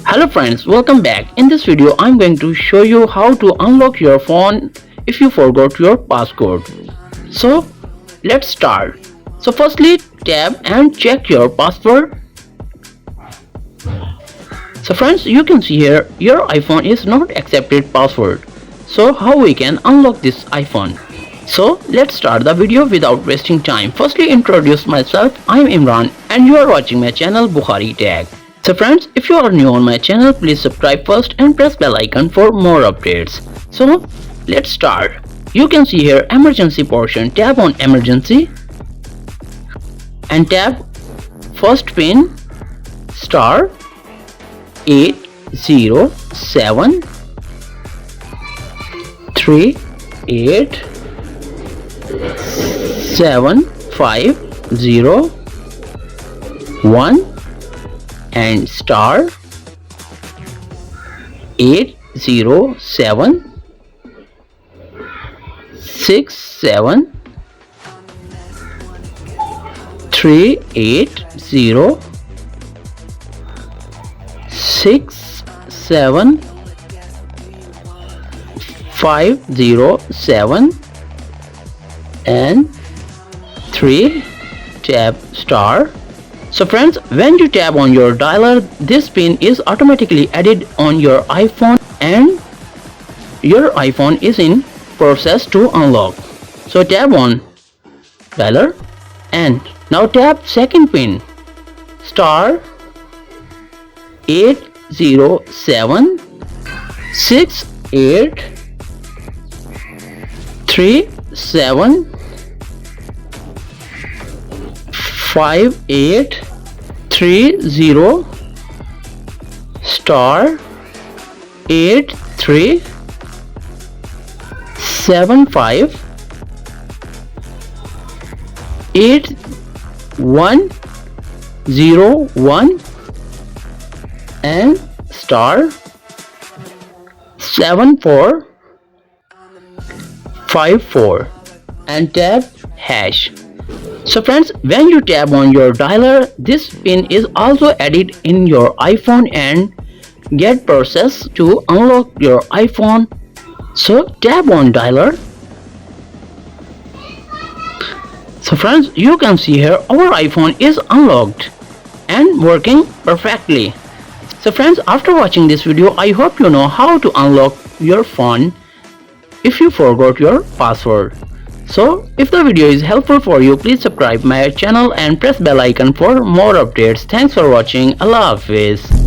Hello friends, welcome back. In this video I'm going to show you how to unlock your phone if you forgot your passcode. So let's start. So firstly tap and check your password. So friends, you can see here your iPhone is not accepted password. So how we can unlock this iPhone? So let's start the video without wasting time. Firstly introduce myself. I'm Imran and you are watching my channel Bukhari Tech. So friends, if you are new on my channel, please subscribe first and press bell icon for more updates. So let's start. You can see here emergency portion. Tap on emergency and tap first pin star 807 38 750 1 and star 807 67 380 67 507 and 3 tap star. So friends, when you tap on your dialer, this pin is automatically added on your iPhone and your iPhone is in process to unlock. So tap on dialer and now tap second pin star 807 68 37 5830 star 8375 8101 and star 7454 and tap hash. So friends, when you tap on your dialer, this pin is also added in your iPhone and get processed to unlock your iPhone. So tap on dialer. So friends, you can see here our iPhone is unlocked and working perfectly. So friends, after watching this video, I hope you know how to unlock your phone if you forgot your password. So if the video is helpful for you, please subscribe my channel and press bell icon for more updates. Thanks for watching. Allah Hafiz.